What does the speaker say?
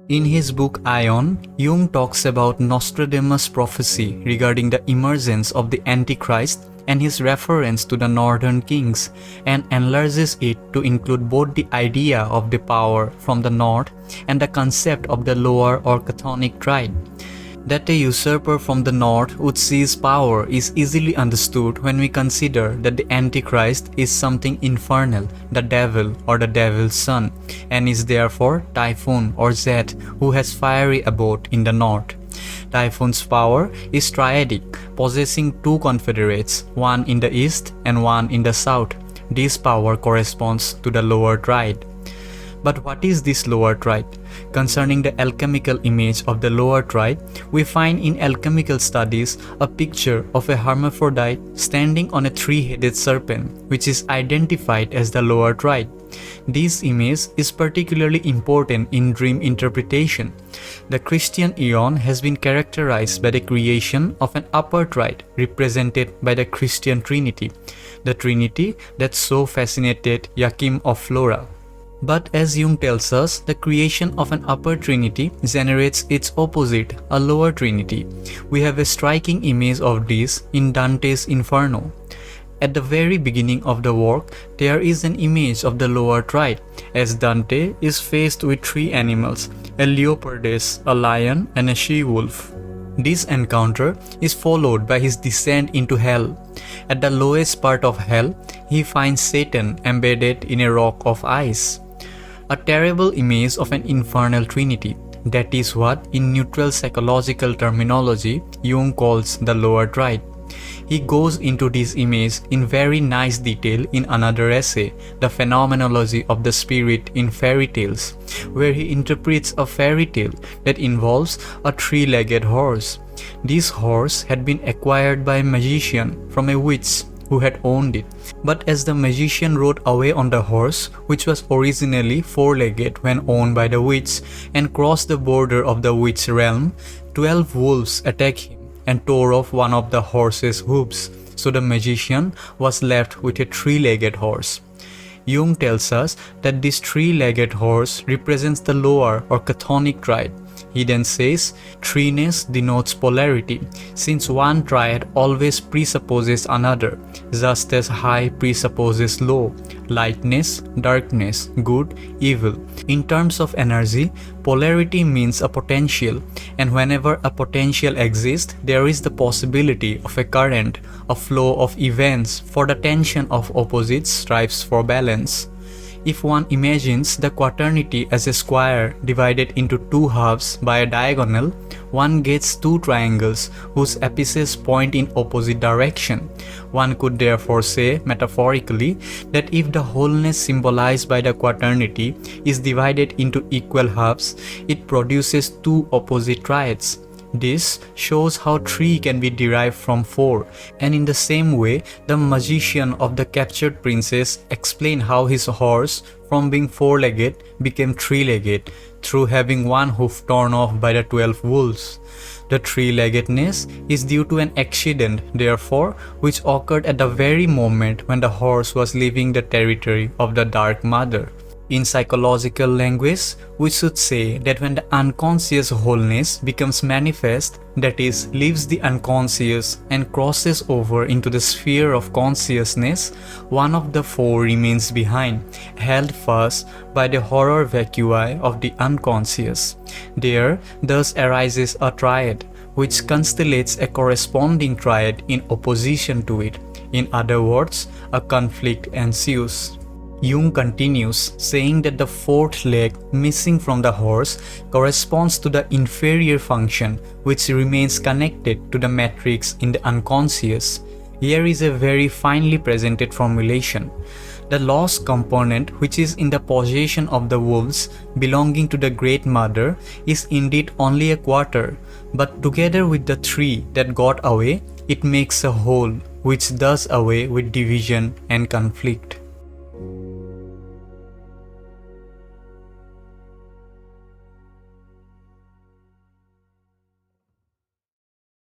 In his book Aion, Jung talks about Nostradamus' prophecy regarding the emergence of the antichrist and his reference to the northern kings, and enlarges it to include both the idea of the power from the north and the concept of the lower or chthonic triad. That a usurper from the north would seize power is easily understood when we consider that the Antichrist is something infernal, the devil or the devil's son, and is therefore Typhon or Zeth, who has fiery abode in the north. Typhon's power is triadic, possessing two confederates, one in the east and one in the south. This power corresponds to the lower triad. But what is this lower triad? Concerning the alchemical image of the lower triad, we find in Alchemical Studies a picture of a hermaphrodite standing on a three-headed serpent, which is identified as the lower triad. This image is particularly important in dream interpretation. The Christian Aeon has been characterized by the creation of an upper triad represented by the Christian Trinity, the Trinity that so fascinated Joachim of Flora. But as Jung tells us, the creation of an upper trinity generates its opposite, a lower trinity. We have a striking image of this in Dante's Infernal. At the very beginning of the work, there is an image of the lower triad, as Dante is faced with three animals, a leopardess, a lion, and a she-wolf. This encounter is followed by his descent into hell. At the lowest part of hell, he finds Satan embedded in a rock of ice. A terrible image of an infernal trinity. That is what, in neutral psychological terminology, Jung calls the lower triad. He goes into this image in very nice detail in another essay, The Phenomenology of the Spirit in Fairy Tales, where he interprets a fairy tale that involves a three-legged horse. This horse had been acquired by a magician from a witch who had owned it. But as the magician rode away on the horse, which was originally four-legged when owned by the witch, and crossed the border of the witch realm, 12 wolves attacked him and tore off one of the horse's hooves, so the magician was left with a three-legged horse. Jung tells us that this three-legged horse represents the lower or chthonic triad. He then says, threeness denotes polarity, since one triad always presupposes another, just as high presupposes low, lightness, darkness, good, evil. In terms of energy, polarity means a potential, and whenever a potential exists, there is the possibility of a current, a flow of events, for the tension of opposites strives for balance. If one imagines the quaternity as a square divided into two halves by a diagonal, one gets two triangles whose apices point in opposite direction. One could therefore say, metaphorically, that if the wholeness symbolized by the quaternity is divided into equal halves, it produces two opposite triads. This shows how 3 can be derived from 4, and in the same way, the magician of the captured princess explained how his horse, from being 4-legged, became 3-legged, through having one hoof torn off by the 12 wolves. The 3-leggedness is due to an accident, therefore, which occurred at the very moment when the horse was leaving the territory of the Dark Mother. In psychological language, we should say that when the unconscious wholeness becomes manifest, that is, leaves the unconscious and crosses over into the sphere of consciousness, one of the 4 remains behind, held fast by the horror vacui of the unconscious. There thus arises a triad, which constellates a corresponding triad in opposition to it. In other words, a conflict ensues. Jung continues, saying that the 4th leg missing from the horse corresponds to the inferior function, which remains connected to the matrix in the unconscious. Here is a very finely presented formulation. The lost component, which is in the possession of the wolves belonging to the Great Mother, is indeed only a quarter, but together with the 3 that got away, it makes a whole, which does away with division and conflict.